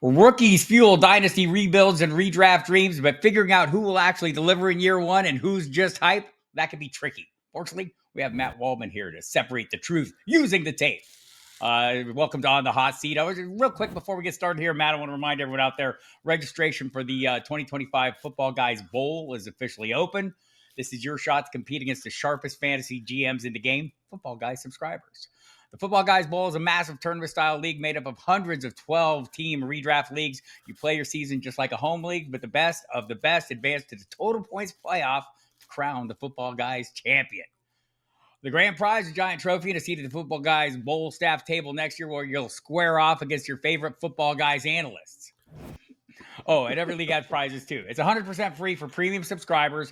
Rookies fuel dynasty rebuilds and redraft dreams, but figuring out who will actually deliver in year one and who's just hype, that can be tricky. Fortunately, we have Matt Waldman here to separate the truth using the tape. Welcome to On the Hot Seat. Real quick before we get started here, Matt, I want to remind everyone out there, registration for the 2025 Football Guys Bowl is officially open. This is your shot to compete against the sharpest fantasy GMs in the game, Football Guys subscribers. The Football Guys Bowl is a massive tournament-style league made up of hundreds of 12-team redraft leagues. You play your season just like a home league, but the best of the best advance to the total points playoff to crown the Football Guys champion. The grand prize, a giant trophy and a seat at the Football Guys Bowl staff table next year where you'll square off against your favorite Football Guys analysts. Oh, and every league has prizes too. It's 100% free for premium subscribers.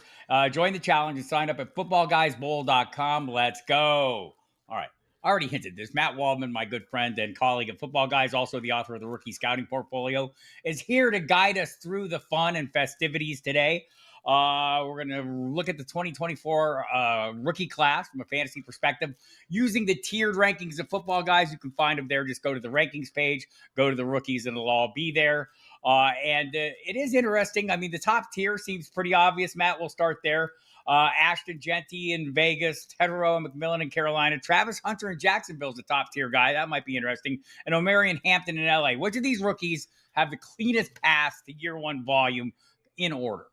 Join the challenge and sign up at footballguysbowl.com. Let's go. All right. I already hinted this. Matt Waldman, my good friend and colleague at Football Guys, also the author of the Rookie Scouting Portfolio, is here to guide us through the fun and festivities today. We're going to look at the 2024 rookie class from a fantasy perspective using the tiered rankings of Football Guys. You can find them there. Just go to the rankings page, go to the rookies, and it'll all be there. It is interesting. I mean, the top tier seems pretty obvious. Matt, we'll start there. Ashton Genty in Vegas, Ted Rowe and McMillan in Carolina, Travis Hunter in Jacksonville is a top tier guy. That might be interesting. And Omarion Hampton in LA. Which of these rookies have the cleanest path to year one volume in order?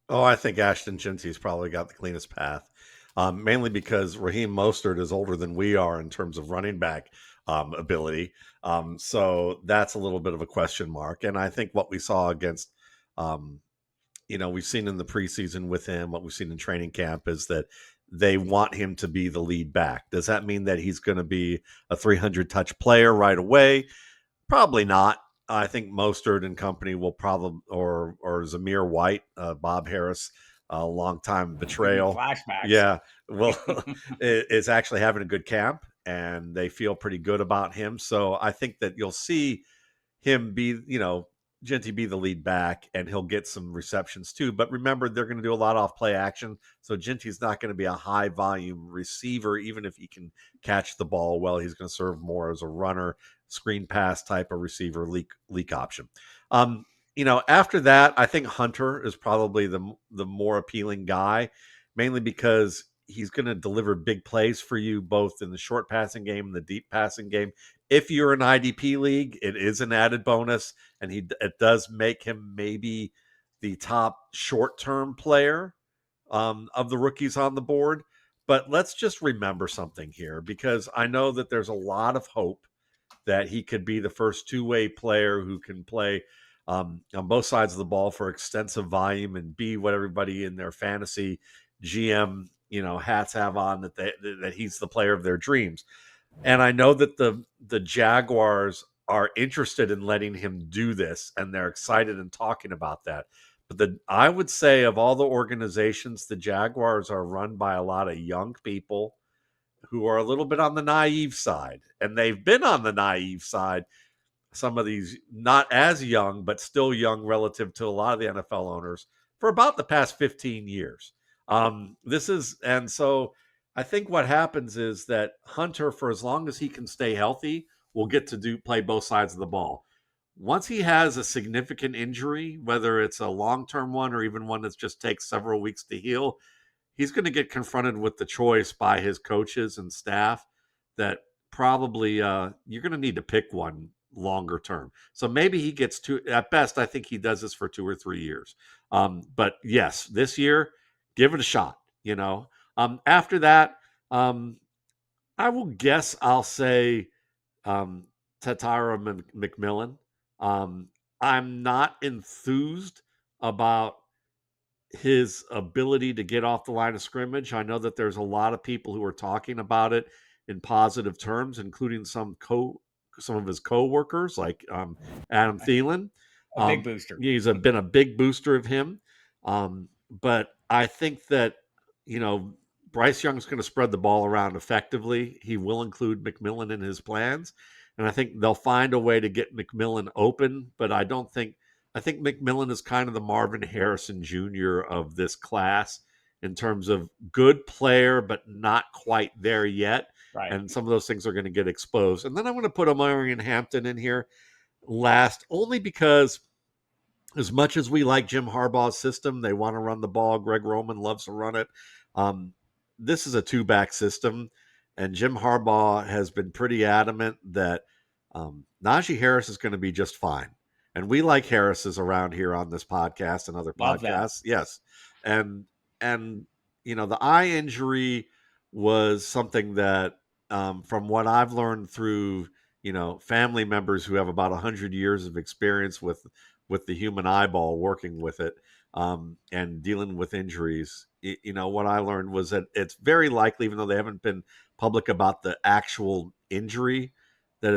Oh, I think Ashton Genty's probably got the cleanest path, mainly because Raheem Mostert is older than we are in terms of running back ability. So that's a little bit of a question mark. And I think what we saw against we've seen in the preseason with him, what we've seen in training camp is that they want him to be the lead back. Does that mean that he's going to be a 300 touch player right away? Probably not. I think Mostert and company will probably, or Zamir White, Bob Harris, a longtime betrayal. Flashbacks. Yeah. Well, is actually having a good camp and they feel pretty good about him. So I think that you'll see him be, Genty be the lead back and he'll get some receptions too. But remember, they're going to do a lot off play action. So Genty's not going to be a high volume receiver, even if he can catch the ball well. He's going to serve more as a runner, screen pass type of receiver, leak option. After that, I think Hunter is probably the more appealing guy, mainly because he's going to deliver big plays for you both in the short passing game and the deep passing game. If you're an IDP league, it is an added bonus, and it does make him maybe the top short-term player of the rookies on the board. But let's just remember something here, because I know that there's a lot of hope that he could be the first two-way player who can play on both sides of the ball for extensive volume and be what everybody in their fantasy GM hats have on, that he's the player of their dreams. And I know that the Jaguars are interested in letting him do this, and they're excited and talking about that. But I would say of all the organizations, the Jaguars are run by a lot of young people who are a little bit on the naive side. And they've been on the naive side, some of these not as young, but still young relative to a lot of the NFL owners, for about the past 15 years. And so I think what happens is that Hunter, for as long as he can stay healthy, will get to play both sides of the ball. Once he has a significant injury, whether it's a long-term one or even one that just takes several weeks to heal, he's going to get confronted with the choice by his coaches and staff that probably you're going to need to pick one longer term. So maybe he gets at best, I think he does this for 2 or 3 years. But yes, this year, give it a shot, After that, I will guess I'll say Tatara McMillan. I'm not enthused about his ability to get off the line of scrimmage. I know that there's a lot of people who are talking about it in positive terms, including some of his co-workers like Adam Thielen. A big booster. He's been a big booster of him. But I think that, Bryce Young's going to spread the ball around effectively. He will include McMillan in his plans. And I think they'll find a way to get McMillan open. But I think McMillan is kind of the Marvin Harrison Jr. of this class in terms of good player, but not quite there yet. Right. And some of those things are going to get exposed. And then I'm going to put Omarion Hampton in here. last, only because as much as we like Jim Harbaugh's system, they want to run the ball. Greg Roman loves to run it. Um, this is a two-back system, and Jim Harbaugh has been pretty adamant that Najee Harris is going to be just fine. And we like Harris's around here on this podcast and other Love them. podcasts. Yes. And the eye injury was something that from what I've learned through, family members who have about 100 years of experience with the human eyeball, working with it, and dealing with injuries. What I learned was that it's very likely, even though they haven't been public about the actual injury, that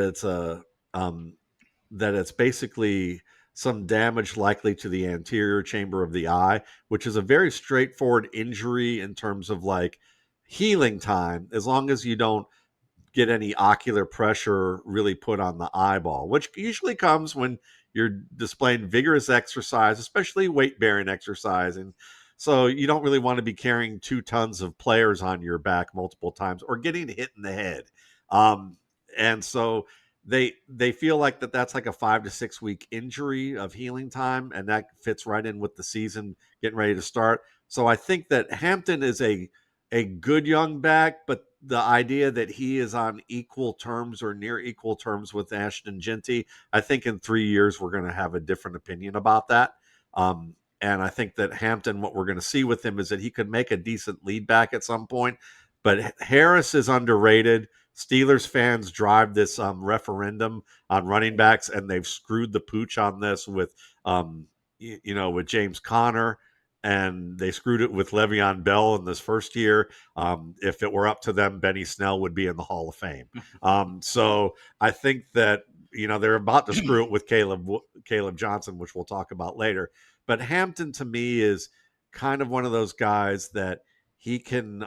it's basically some damage likely to the anterior chamber of the eye, which is a very straightforward injury in terms of like healing time, as long as you don't get any ocular pressure really put on the eyeball, which usually comes when you're displaying vigorous exercise, especially weight bearing exercise. And so you don't really want to be carrying 2 tons of players on your back multiple times or getting hit in the head. And so they feel like that's like a 5 to 6 week injury of healing time, and that fits right in with the season getting ready to start. So I think that Hampton is a good young back, but the idea that he is on equal terms or near equal terms with Ashton Genty, I think in 3 years we're going to have a different opinion about that. And I think that Hampton, what we're going to see with him is that he could make a decent lead back at some point. But Harris is underrated. Steelers fans drive this referendum on running backs, and they've screwed the pooch on this with, with James Conner, and they screwed it with Le'Veon Bell in this first year. If it were up to them, Benny Snell would be in the Hall of Fame. So I think that they're about to screw it with Caleb Johnson, which we'll talk about later. But Hampton to me is kind of one of those guys that he can.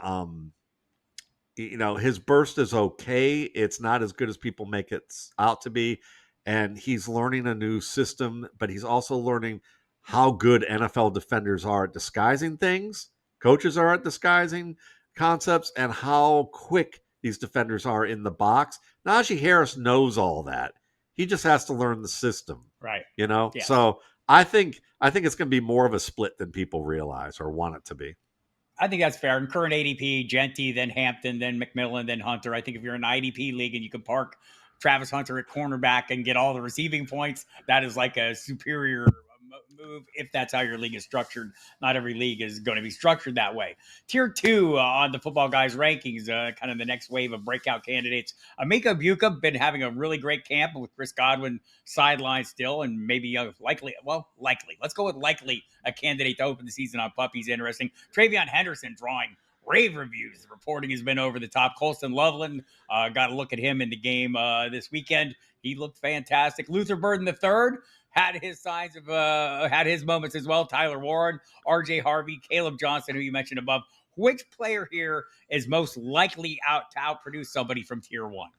His burst is okay. It's not as good as people make it out to be. And he's learning a new system, but he's also learning how good NFL defenders are at disguising things, coaches are at disguising concepts, and how quick these defenders are in the box. Najee Harris knows all that. He just has to learn the system. Right. Yes. So I think it's going to be more of a split than people realize or want it to be. I think that's fair. In current ADP, Genty, then Hampton, then McMillan, then Hunter. I think if you're in an IDP league and you can park Travis Hunter at cornerback and get all the receiving points, that is like a superior move if that's how your league is structured. Not every league is going to be structured that way. Tier 2 on the Football Guys rankings, kind of the next wave of breakout candidates. Amika Buka been having a really great camp with Chris Godwin sidelined still, and maybe likely. Let's go with likely a candidate to open the season on puppies. Interesting. Travion Henderson drawing rave reviews. The reporting has been over the top. Colston Loveland, got to look at him in the game this weekend. He looked fantastic. Luther Burden III had his signs of had his moments as well. Tyler Warren, RJ Harvey, Caleb Johnson, who you mentioned above. Which player here is most likely to outproduce somebody from tier 1?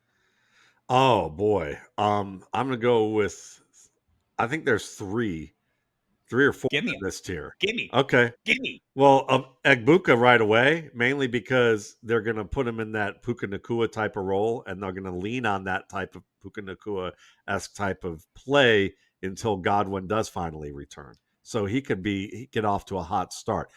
Oh boy. I'm gonna go with, I think there's three or four Give me in this tier. Give me. Okay. Give me. Well, Egbuka right away, mainly because they're going to put him in that Puka Nakua type of role, and they're going to lean on that type of Puka Nakua-esque type of play until Godwin does finally return. So he get off to a hot start.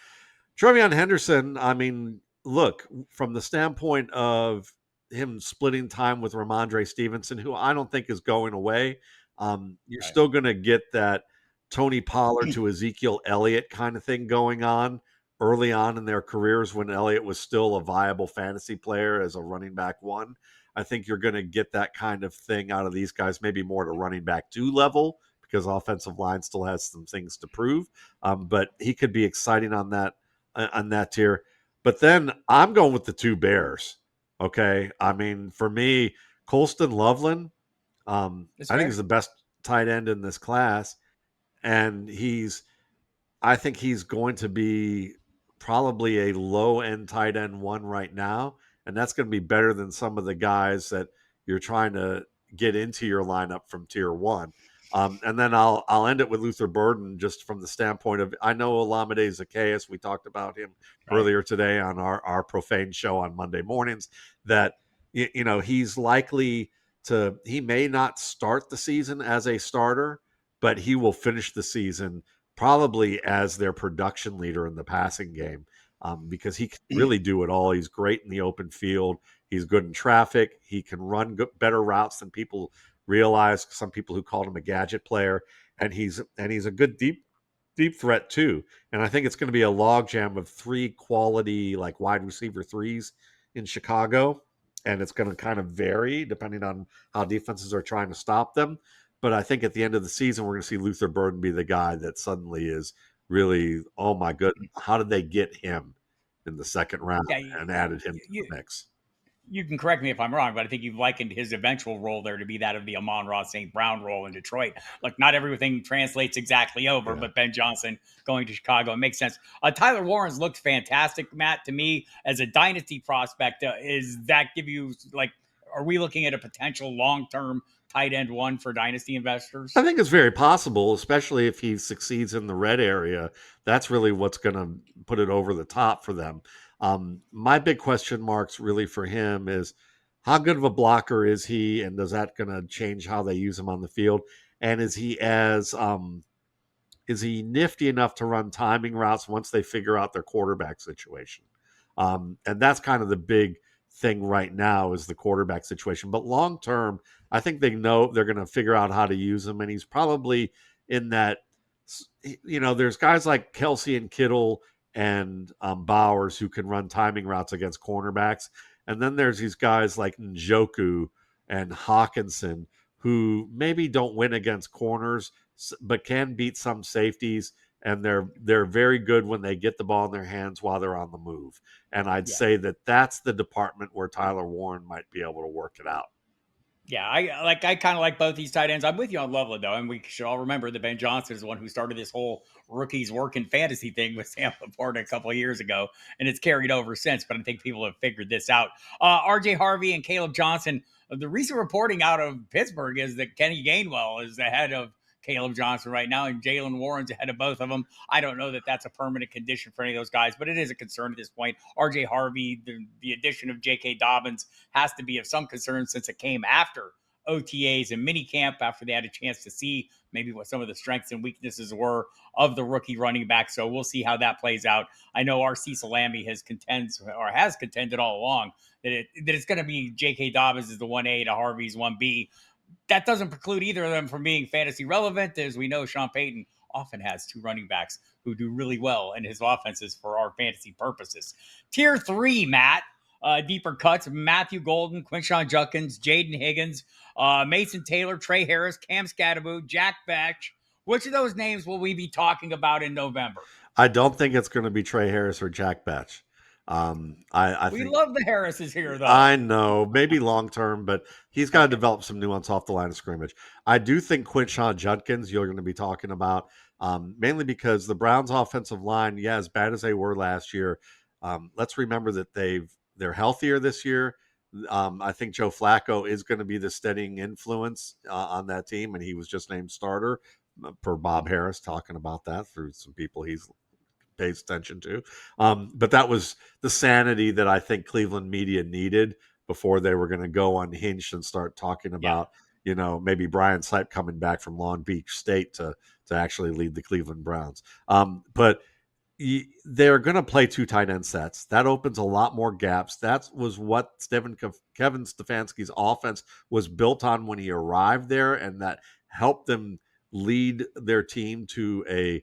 Trevion Henderson, I mean, look, from the standpoint of him splitting time with Ramondre Stevenson, who I don't think is going away, you're Right. still going to get that Tony Pollard to Ezekiel Elliott kind of thing going on early on in their careers when Elliott was still a viable fantasy player as a running back 1. I think you're going to get that kind of thing out of these guys, maybe more to running back 2 level, because offensive line still has some things to prove. But he could be exciting on that tier. But then I'm going with the 2 Bears. Okay. I mean, for me, Colston Loveland, I think he's the best tight end in this class. And I think he's going to be probably a low end tight end 1 right now. And that's going to be better than some of the guys that you're trying to get into your lineup from tier 1. And then I'll end it with Luther Burden, just from the standpoint of, I know Olamide Zacchaeus, we talked about him earlier today on our profane show on Monday mornings, that he's likely he may not start the season as a starter, but he will finish the season probably as their production leader in the passing game, because he can really do it all. He's great in the open field. He's good in traffic. He can run better routes than people realize. Some people who called him a gadget player, and he's a good deep threat too. And I think it's going to be a logjam of three quality like wide receiver threes in Chicago, and it's going to kind of vary depending on how defenses are trying to stop them. But I think at the end of the season, we're going to see Luther Burden be the guy that suddenly is really, oh my goodness, how did they get him in the second round Yeah, and added him to you, the mix? you can correct me if I'm wrong, but I think you've likened his eventual role there to be that of the Amon-Ra St. Brown role in Detroit. Like, not everything translates exactly over, Yeah. but Ben Johnson going to Chicago, it makes sense. Tyler Warren's looked fantastic, Matt, to me as a dynasty prospect. Is that give you, like, are we looking at a potential long-term tight end one for dynasty investors? I think it's very possible, especially if he succeeds in the red area. That's really what's going to put it over the top for them. My big question marks really for him is how good of a blocker is he, and does that going to change how they use him on the field? And is he nifty enough to run timing routes once they figure out their quarterback situation? And that's kind of the big thing right now is the quarterback situation. But long term, I think they know they're going to figure out how to use him. And he's probably in that, there's guys like Kelsey and Kittle and Bowers who can run timing routes against cornerbacks. And then there's these guys like Njoku and Hawkinson who maybe don't win against corners, but can beat some safeties, and they're very good when they get the ball in their hands while they're on the move. And I'd Yeah. say that's the department where Tyler Warren might be able to work it out. Yeah, I kind of like both these tight ends. I'm with you on Loveland though, and we should all remember that Ben Johnson is the one who started this whole rookies working fantasy thing with Sam Laporta a couple of years ago, and it's carried over since. But I think people have figured this out. R.J. Harvey and Caleb Johnson. The recent reporting out of Pittsburgh is that Kenny Gainwell is ahead of Caleb Johnson right now, and Jalen Warren's ahead of both of them. I don't know that that's a permanent condition for any of those guys, but it is a concern at this point. R.J. Harvey, the addition of J.K. Dobbins has to be of some concern since it came after OTAs and minicamp after they had a chance to see maybe what some of the strengths and weaknesses were of the rookie running back. So we'll see how that plays out. I know R.C. Salami has contended all along that it's going to be J.K. Dobbins is the 1A to Harvey's 1B. That doesn't preclude either of them from being fantasy relevant. As we know, Sean Payton often has two running backs who do really well in his offenses for our fantasy purposes. Tier 3, Matt. Deeper cuts: Matthew Golden, Quinshon Judkins, Jaden Higgins, Mason Taylor, Trey Harris, Cam Scadaboo, Jack Batch. Which of those names will we be talking about in November? I don't think it's going to be Trey Harris or Jack Batch. I We think love the Harrises here, though. I know maybe long term, but he's got to develop some nuance off the line of scrimmage. I do think Quinshon Judkins you're going to be talking about, mainly because the Browns' offensive line, yeah, as bad as they were last year, let's remember that they're healthier this year. I think Joe Flacco is going to be the steadying influence on that team, and he was just named starter per Bob Harris talking about that through some people he's pays attention to. But that was the sanity that I think Cleveland media needed before they were going to go unhinged and start talking Yeah. about, maybe Brian Sipe coming back from Long Beach State to actually lead the Cleveland Browns. But they're going to play two tight end sets. That opens a lot more gaps. That was what Kevin Stefanski's offense was built on when he arrived there, and that helped them lead their team to a,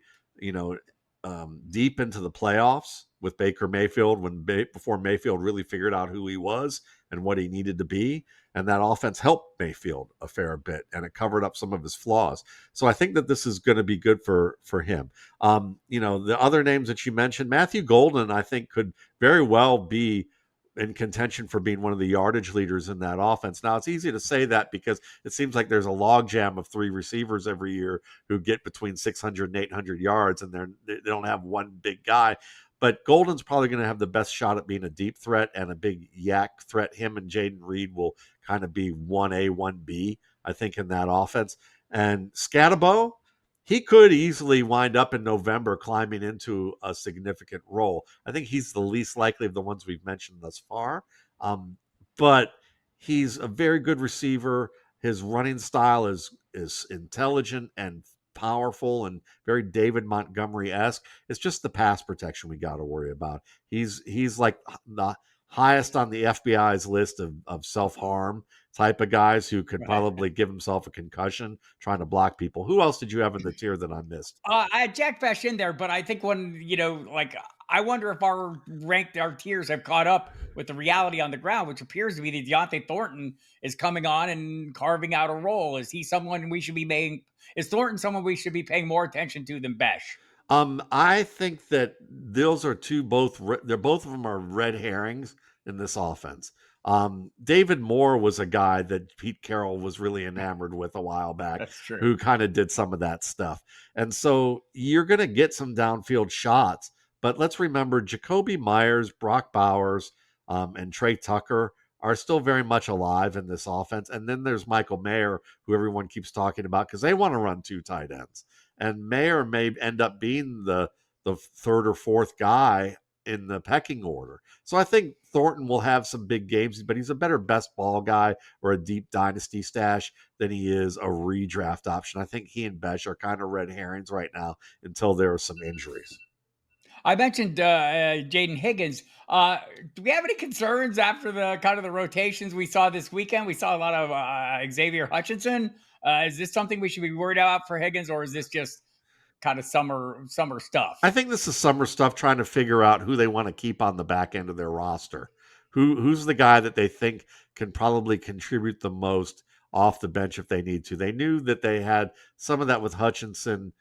deep into the playoffs with Baker Mayfield before Mayfield really figured out who he was and what he needed to be. And that offense helped Mayfield a fair bit, and it covered up some of his flaws. So I think that this is going to be good for him. The other names that you mentioned, Matthew Golden, I think could very well be in contention for being one of the yardage leaders in that offense. Now, it's easy to say that because it seems like there's a logjam of three receivers every year who get between 600 and 800 yards, and they don't have one big guy. But Golden's probably going to have the best shot at being a deep threat and a big yak threat. Him and Jaden Reed will kind of be 1A, 1B, I think, in that offense. And Scatabo, he could easily wind up in November climbing into a significant role. I think he's the least likely of the ones we've mentioned thus far. But He's a very good receiver. His running style is intelligent and powerful and very David Montgomery esque. It's just the pass protection we got to worry about. He's like the highest on the FBI's list of self harm type of guys who could Right. probably give himself a concussion trying to block people. Who else did you have in the tier that I missed? I had Jack Bash in there, but I think when like I wonder if our tiers have caught up with the reality on the ground, which appears to be that Deontay Thornton is coming on and carving out a role. Is he someone we should be paying? Is Thornton someone we should be paying more attention to than Besh? I think that those are two they're both of them are red herrings in this offense. David Moore was a guy that Pete Carroll was really enamored with a while back, That's true. who kind of did some of that stuff. And so you're going to get some downfield shots, but let's remember Jacoby Myers, Brock Bowers, and Trey Tucker are still very much alive in this offense. And then there's Michael Mayer, who everyone keeps talking about because they want to run two tight ends. And Mayer may end up being the third or fourth guy in the pecking order. So I think Thornton will have some big games, but he's a better best ball guy or a deep dynasty stash than he is a redraft option. I think he and Besh are kind of red herrings right now until there are some injuries. I mentioned Jaden Higgins. Do we have any concerns after the kind of the rotations we saw this weekend? We saw a lot of Xavier Hutchinson. Is this something we should be worried about for Higgins, or is this just kind of summer stuff? I think this is summer stuff trying to figure out who they want to keep on the back end of their roster. Who's the guy that they think can probably contribute the most off the bench if they need to. They knew that they had some of that with Hutchinson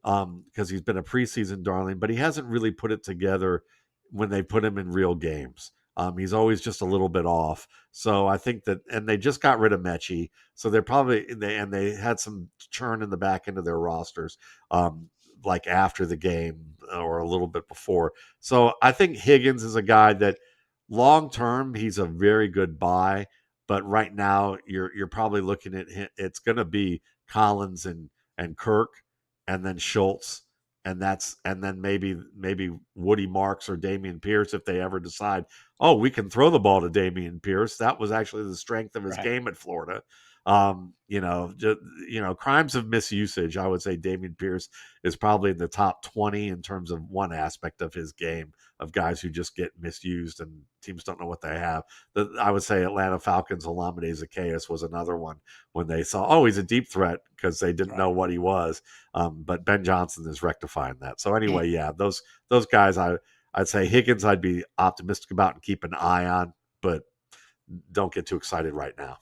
because he's been a preseason darling, but he hasn't really put it together when they put him in real games. He's always just a little bit off. So I think that, and they just got rid of Mechie, so they're probably they had some churn in the back end of their rosters. Like after the game or a little bit before. So I think Higgins is a guy that long term he's a very good buy, but right now you're probably looking at him, it's going to be Collins and Kirk and then Schultz and then maybe Woody Marks or Damian Pierce if they ever decide, oh, we can throw the ball to Damian Pierce. That was actually the strength of his Right. game at Florida. Crimes of misusage. I would say Damian Pierce is probably in the top 20 in terms of one aspect of his game of guys who just get misused and teams don't know what they have. I would say Atlanta Falcons Olamide Zacchaeus was another one when they saw, oh, he's a deep threat because they didn't know what he was. But Ben Johnson is rectifying that. So anyway, yeah, those guys, I'd say Higgins I'd be optimistic about and keep an eye on, but don't get too excited right now.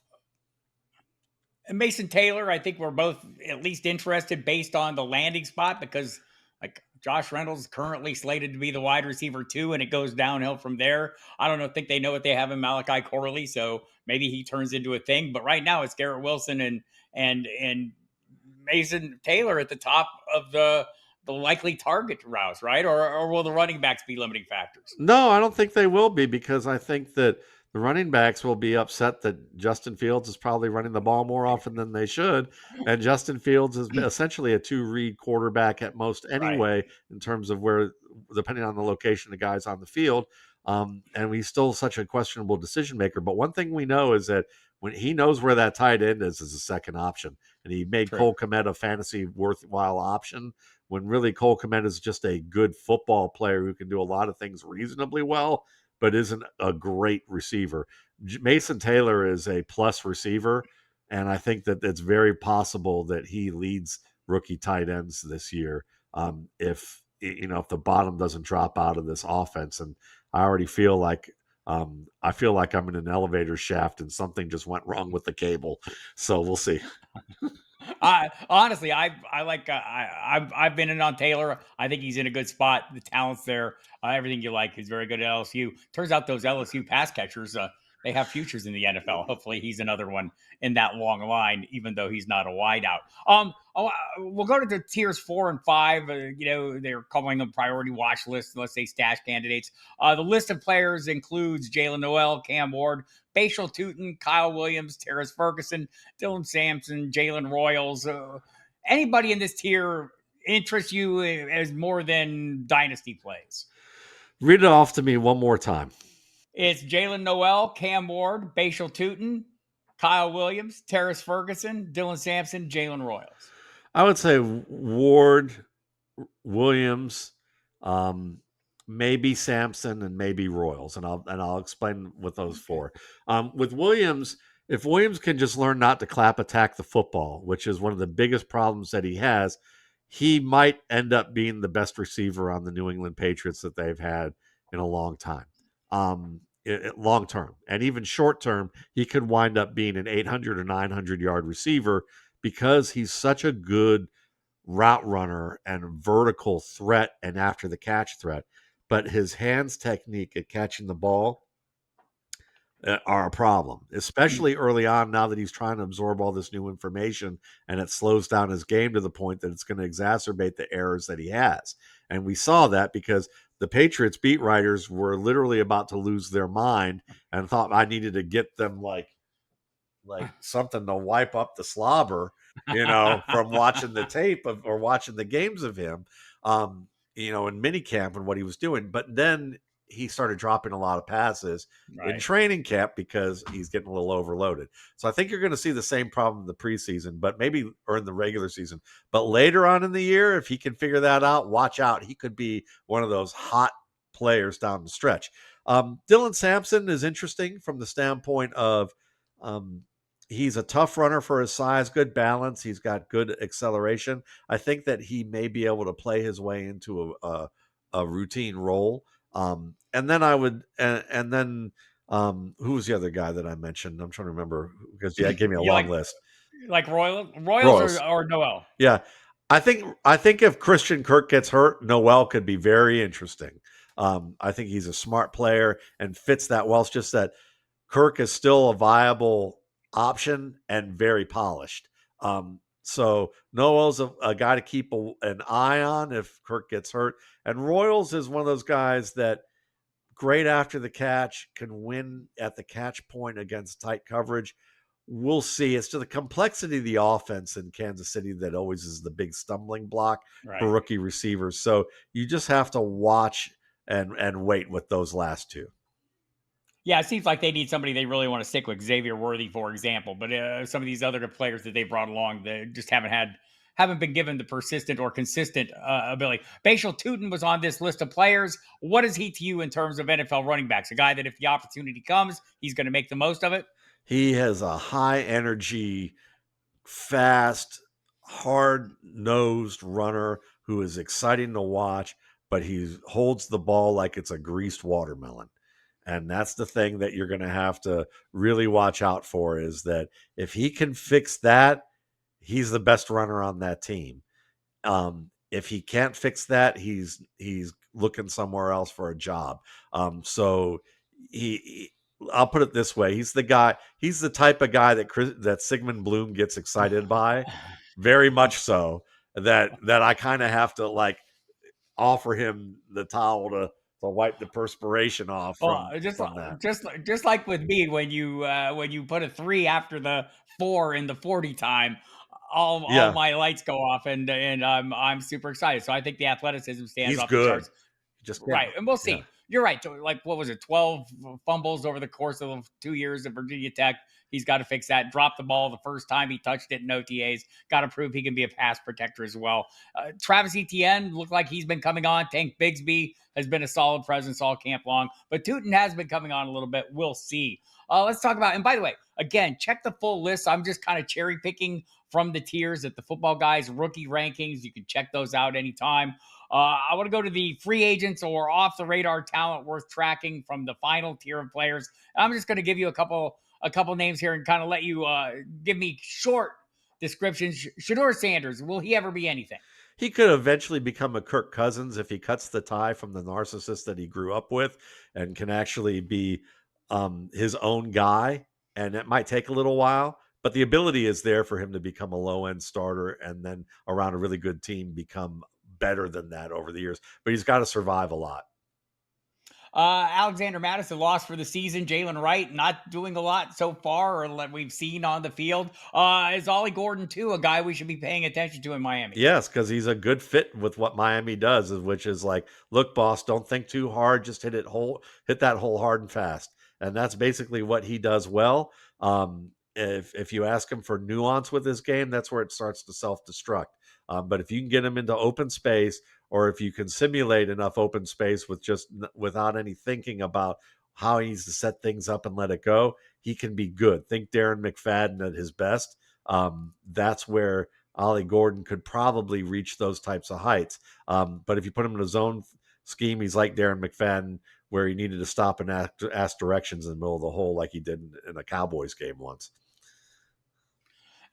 And Mason Taylor, I think we're both at least interested based on the landing spot because like Josh Reynolds currently slated to be the wide receiver 2, and it goes downhill from there. I don't think they know what they have in Malachi Corley, so maybe he turns into a thing. But right now it's Garrett Wilson and Mason Taylor at the top of the likely target routes, right? Or will the running backs be limiting factors? No, I don't think they will be because I think that the running backs will be upset that Justin Fields is probably running the ball more often than they should. And Justin Fields is essentially a two-read quarterback at most Right. anyway, in terms of where, depending on the location of guys on the field. And he's still such a questionable decision maker. But one thing we know is that when he knows where that tight end is a second option. And he made True. Cole Kmet a fantasy worthwhile option when really Cole Kmet is just a good football player who can do a lot of things reasonably well, but isn't a great receiver. Mason Taylor is a plus receiver, and I think that it's very possible that he leads rookie tight ends this year. If the bottom doesn't drop out of this offense, and I already feel like I'm in an elevator shaft and something just went wrong with the cable. So we'll see. I honestly, I like I've been in on Taylor. I think he's in a good spot. The talent's there. Everything you like. He's very good at LSU. Turns out those LSU pass catchers, they have futures in the NFL. Hopefully, he's another one in that long line, even though he's not a wideout. We'll go to the tiers 4 and 5. They're calling them priority watch lists. Let's say stash candidates. The list of players includes Jalen Noel, Cam Ward, Bashal Tootin, Kyle Williams, Terrace Ferguson, Dylan Sampson, Jalen Royals. Anybody in this tier interests you as more than dynasty plays? Read it off to me one more time. It's Jalen Noel, Cam Ward, Bashal Tootin, Kyle Williams, Terrace Ferguson, Dylan Sampson, Jalen Royals. I would say Ward, Williams, um, maybe Sampson, and maybe Royals, and I'll explain with those four. With Williams, if Williams can just learn not to clap attack the football, which is one of the biggest problems that he has, he might end up being the best receiver on the New England Patriots that they've had in a long time. Long term and even short term, he could wind up being an 800 or 900 yard receiver because he's such a good route runner and vertical threat and after the catch threat. But his hands technique at catching the ball are a problem, especially early on now that he's trying to absorb all this new information, and it slows down his game to the point that it's going to exacerbate the errors that he has. And we saw that because the Patriots beat writers were literally about to lose their mind and thought I needed to get them like something to wipe up the slobber, from watching the tape or watching the games of him, in minicamp and what he was doing. But then he started dropping a lot of passes in training camp because he's getting a little overloaded. So I think you're going to see the same problem in the preseason, but maybe or in the regular season. But later on in the year, if he can figure that out, watch out. He could be one of those hot players down the stretch. Dylan Sampson is interesting from the standpoint of he's a tough runner for his size, good balance. He's got good acceleration. I think that he may be able to play his way into a routine role. And then I would, and then who was the other guy that I mentioned? I'm trying to remember because it gave me a long list. Like Royals or Noel. Yeah, I think if Christian Kirk gets hurt, Noel could be very interesting. I think he's a smart player and fits that well. It's just that Kirk is still a viable option and very polished. So Noel's a guy to keep an eye on if Kirk gets hurt. And Royals is one of those guys that great after the catch, can win at the catch point against tight coverage. We'll see. It's to the complexity of the offense in Kansas City that always is the big stumbling block for rookie receivers. So you just have to watch and wait with those last two. Yeah, it seems like they need somebody they really want to stick with. Xavier Worthy, for example, but some of these other players that they brought along, they just haven't been given the persistent or consistent ability. Bashal Tootin was on this list of players. What is he to you in terms of NFL running backs? A guy that if the opportunity comes, he's going to make the most of it? He has a high energy, fast, hard-nosed runner who is exciting to watch, but he holds the ball like it's a greased watermelon. And that's the thing that you're going to have to really watch out for, is that if he can fix that, he's the best runner on that team. If he can't fix that, he's looking somewhere else for a job. So I'll put it this way: he's the type of guy that Sigmund Bloom gets excited by, very much so. That I kind of have to offer him the towel to wipe the perspiration off from that. Just like with me, when you put a 3 after the 4 in the 40 time, all my lights go off, and I'm super excited. So I think the athleticism stands off the charts. Right, and we'll see. Yeah. You're right. Like, what was it? 12 fumbles over the course of 2 years at Virginia Tech. He's got to fix that. Dropped the ball the first time he touched it in OTAs. Got to prove he can be a pass protector as well. Travis Etienne looked like he's been coming on. Tank Bigsby has been a solid presence all camp long. But Tootin has been coming on a little bit. We'll see. Let's talk about, and by the way, again, check the full list. I'm just kind of cherry picking from the tiers at the Football Guys rookie rankings. You can check those out anytime. I want to go to the free agents or off the radar talent worth tracking from the final tier of players. I'm just going to give you a couple names here and kind of let you give me short descriptions. Shedeur Sanders, will he ever be anything? He could eventually become a Kirk Cousins if he cuts the tie from the narcissist that he grew up with and can actually be his own guy. And it might take a little while, but the ability is there for him to become a low-end starter and then around a really good team become better than that over the years. But he's got to survive a lot. Alexander Madison lost for the season. Jalen Wright not doing a lot so far, or that we've seen on the field. Is Ollie Gordon too a guy we should be paying attention to in Miami? Yes, because he's a good fit with what Miami does, which is like, look, boss, don't think too hard, just hit that hole hard and fast, and that's basically what he does well. If you ask him for nuance with his game, that's where it starts to self destruct. But if you can get him into open space, or if you can simulate enough open space without any thinking about how he needs to set things up and let it go, he can be good. Think Darren McFadden at his best. That's where Ollie Gordon could probably reach those types of heights. But if you put him in a zone scheme, he's like Darren McFadden, where he needed to stop and ask directions in the middle of the hole like he did in a Cowboys game once.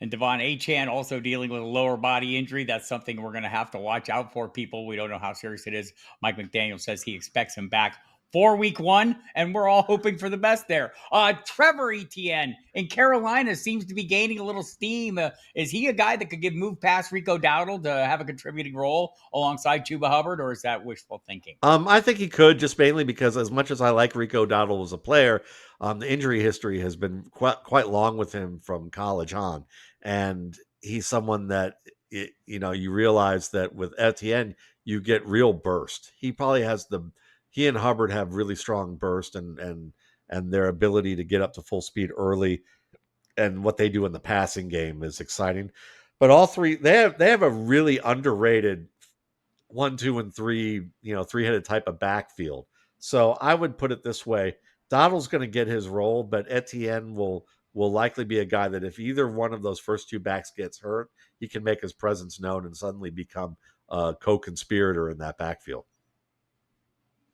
And Devon Achane also dealing with a lower body injury. That's something we're going to have to watch out for, people. We don't know how serious it is. Mike McDaniel says he expects him back for week 1, and we're all hoping for the best there. Trevor Etienne in Carolina seems to be gaining a little steam. Is he a guy that could move past Rico Dowdle to have a contributing role alongside Chuba Hubbard, or is that wishful thinking? I think he could, just mainly because as much as I like Rico Dowdle as a player, the injury history has been quite long with him from college on, and he's someone that you realize that with Etienne you get real burst. He and Hubbard have really strong burst and their ability to get up to full speed early, and what they do in the passing game is exciting. But all three, they have a really underrated 1, 2, and 3, three-headed type of backfield. So I would put it this way: Donald's going to get his role, but Etienne will likely be a guy that if either one of those first two backs gets hurt, he can make his presence known and suddenly become a co-conspirator in that backfield.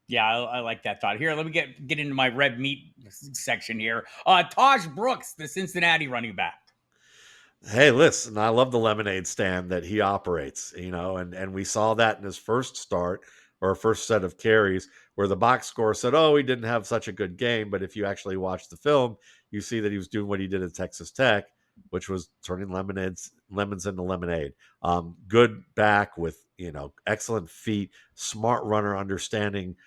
Yeah, I like that thought. Here, let me get into my red meat section here. Taj Brooks, the Cincinnati running back. Hey, listen, I love the lemonade stand that he operates, and we saw that in his first start or first set of carries where the box score said, oh, he didn't have such a good game. But if you actually watch the film, you see that he was doing what he did at Texas Tech, which was turning lemons into lemonade. Good back with, excellent feet, smart runner, understanding,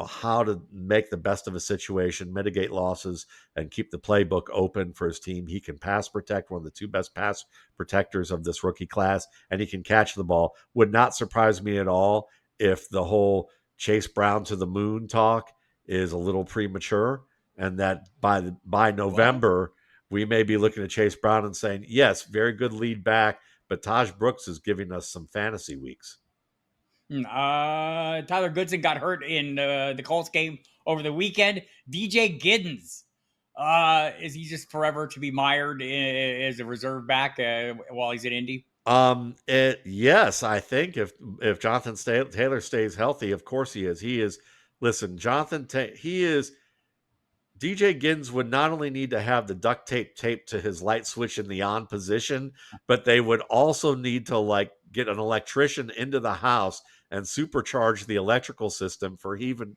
how to make the best of a situation, mitigate losses, and keep the playbook open for his team. He can pass protect, one of the two best pass protectors of this rookie class, and he can catch the ball. Would not surprise me at all if the whole Chase Brown to the moon talk is a little premature, and that by November, we may be looking at Chase Brown and saying, yes, very good lead back, but Taj Brooks is giving us some fantasy weeks. Tyler Goodson got hurt in the Colts game over the weekend. DJ Giddens, is he just forever to be mired as a reserve back while he's at Indy? Yes, I think if Jonathan Taylor stays healthy, of course he is. He is. Listen, he is. DJ Giddens would not only need to have the duct tape taped to his light switch in the on position, but they would also need to get an electrician into the house and supercharge the electrical system for even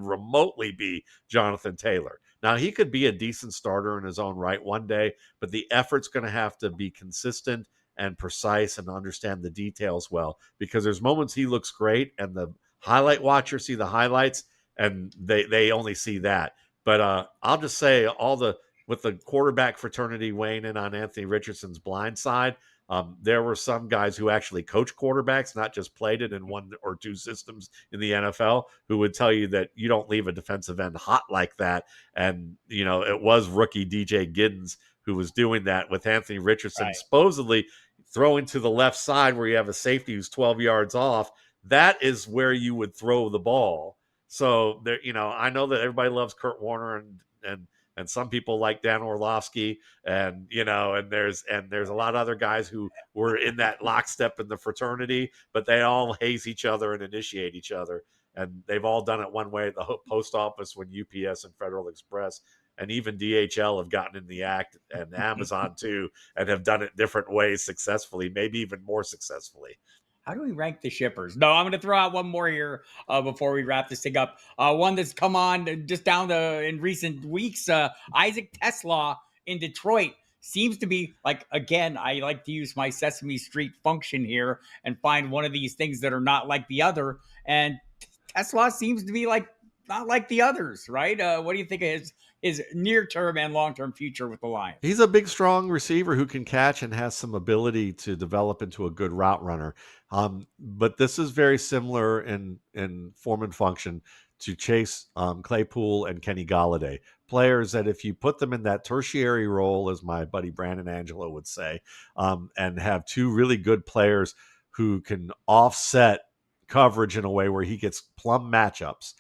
remotely be Jonathan Taylor. Now he could be a decent starter in his own right one day, but the effort's going to have to be consistent and precise and understand the details well, because there's moments he looks great and the highlight watchers see the highlights and they only see that. But I'll just say with the quarterback fraternity weighing in on Anthony Richardson's blind side, there were some guys who actually coach quarterbacks, not just played it in one or two systems in the NFL, who would tell you that you don't leave a defensive end hot like that. And, it was rookie DJ Giddens who was doing that with Anthony Richardson, supposedly throwing to the left side where you have a safety who's 12 yards off. That is where you would throw the ball. So there, I know that everybody loves Kurt Warner and some people like Dan Orlovsky and there's a lot of other guys who were in that lockstep in the fraternity, but they all haze each other and initiate each other. And they've all done it one way at the post office when UPS and Federal Express and even DHL have gotten in the act, and Amazon too, and have done it different ways successfully, maybe even more successfully. How do we rank the shippers? No, I'm going to throw out one more here before we wrap this thing up. One that's come on just in recent weeks. Isaac Tesla in Detroit seems to be again, I like to use my Sesame Street function here and find one of these things that are not like the other. And Tesla seems to be not like the others, right? What do you think of his near term and long term future with the Lions? He's a big, strong receiver who can catch and has some ability to develop into a good route runner. But this is very similar in form and function to Chase Claypool and Kenny Galladay, players that if you put them in that tertiary role, as my buddy Brandon Angelo would say, and have two really good players who can offset coverage in a way where he gets plum matchups,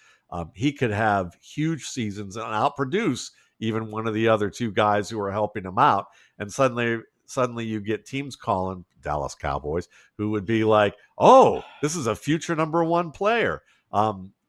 he could have huge seasons and outproduce even one of the other two guys who are helping him out. And suddenly you get teams calling Dallas Cowboys who would be like, oh, this is a future number one player.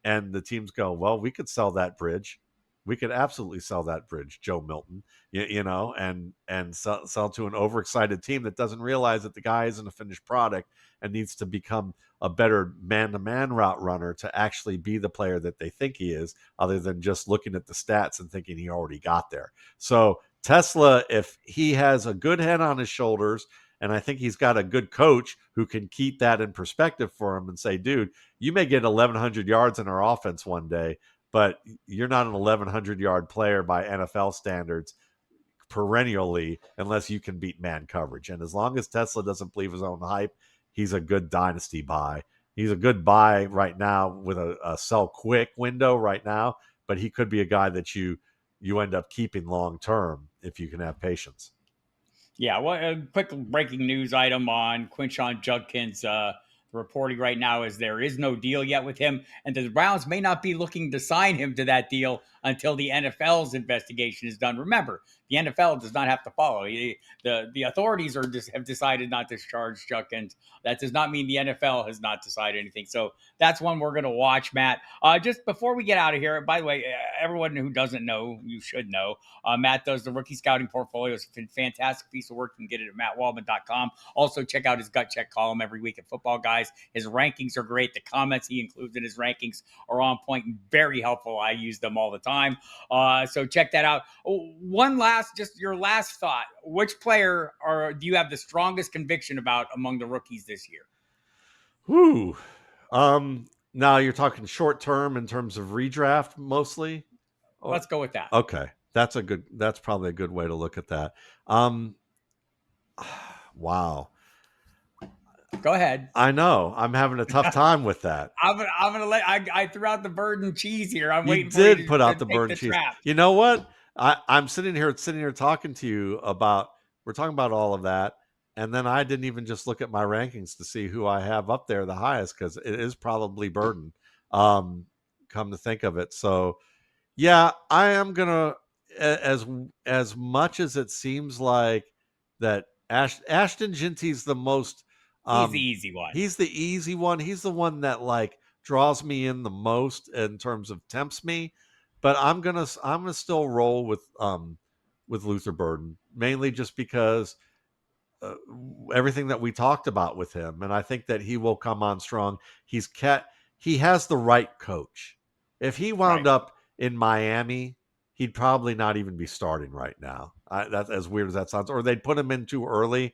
And the teams go, well, we could sell that bridge. We could absolutely sell that bridge, Joe Milton, and sell to an overexcited team that doesn't realize that the guy isn't a finished product and needs to become a better man-to-man route runner to actually be the player that they think he is, other than just looking at the stats and thinking he already got there. So Tesla, if he has a good head on his shoulders, and I think he's got a good coach who can keep that in perspective for him and say, dude, you may get 1,100 yards in our offense one day, but you're not an 1,100-yard player by NFL standards perennially unless you can beat man coverage. And as long as Tesla doesn't believe his own hype, he's a good dynasty buy. He's a good buy right now with a sell quick window right now, but he could be a guy that you end up keeping long term if you can have patience. Yeah, well, a quick breaking news item on Quinshon Judkins. Reporting right now is there is no deal yet with him, and the Browns may not be looking to sign him to that deal until the NFL's investigation is done. Remember, the NFL does not have to follow. The authorities have decided not to charge Judkins. That does not mean the NFL has not decided anything. So that's one we're going to watch, Matt. Just before we get out of here, by the way, everyone who doesn't know, you should know, Matt does the rookie scouting portfolio. It's a fantastic piece of work. You can get it at mattwaldman.com. Also, check out his gut check column every week at Football Guys. His rankings are great. The comments he includes in his rankings are on point and very helpful. I use them all the time. So check that out. Just your last thought. Which player do you have the strongest conviction about among the rookies this year? Whew. Now you're talking short term in terms of redraft mostly? Let's go with that. Okay. That's probably a good way to look at that. Wow. Go ahead. I know. I'm having a tough time with that. I'm gonna I threw out the bird and cheese here. I'm You waiting for you did to, put to out the take bird the and cheese. trap. You know what? I'm sitting here talking to you about, we're talking about all of that. And then I didn't even just look at my rankings to see who I have up there the highest, because it is probably Burden. Come to think of it. So yeah, I am gonna, as much as it seems like that Ashton Genty's the most He's the easy one. he's the easy one. He's the one that like draws me in the most in terms of tempts me. But I'm gonna still roll with Luther Burden, mainly just because uh, everything that we talked about with him, and I think that he will come on strong. He has the right coach. If he wound Right. up in Miami, he'd probably not even be starting right now. That's as weird as that sounds. Or they'd put him in too early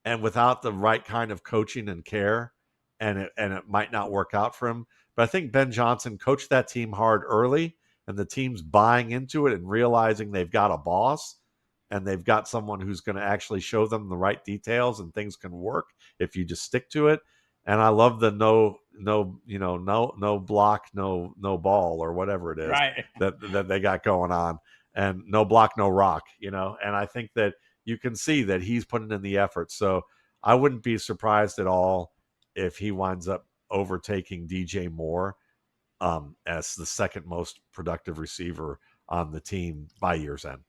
and without the right kind of coaching and care, and it might not work out for him. But I think Ben Johnson coached that team hard early, and the team's buying into it and realizing they've got a boss and they've got someone who's going to actually show them the right details, and things can work if you just stick to it. And I love the no block, no ball, or whatever it is Right. that they got going on, and no block, no rock, and I think that you can see that he's putting in the effort. So I wouldn't be surprised at all if he winds up overtaking DJ Moore as the second most productive receiver on the team by year's end.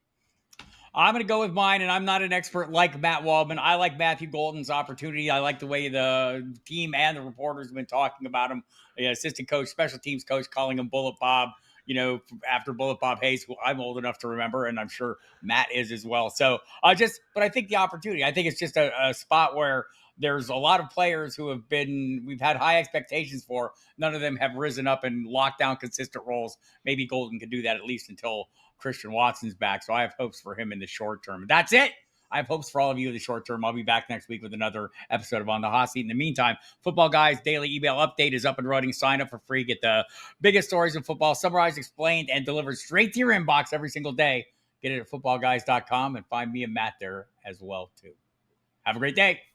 I'm going to go with mine, and I'm not an expert like Matt Waldman. I like Matthew Golden's opportunity. I like the way the team and the reporters have been talking about him. The assistant coach, special teams coach, calling him Bullet Bob, after Bullet Bob Hayes, who I'm old enough to remember, and I'm sure Matt is as well. So but I think the opportunity, I think it's just a spot where there's a lot of players who we've had high expectations for. None of them have risen up and locked down consistent roles. Maybe Golden could do that at least until Christian Watson's back. So I have hopes for him in the short term. That's it. I have hopes for all of you in the short term. I'll be back next week with another episode of On the Hot Seat. In the meantime, Football Guys daily email update is up and running. Sign up for free. Get the biggest stories in football summarized, explained, and delivered straight to your inbox every single day. Get it at footballguys.com and find me and Matt there as well, too. Have a great day.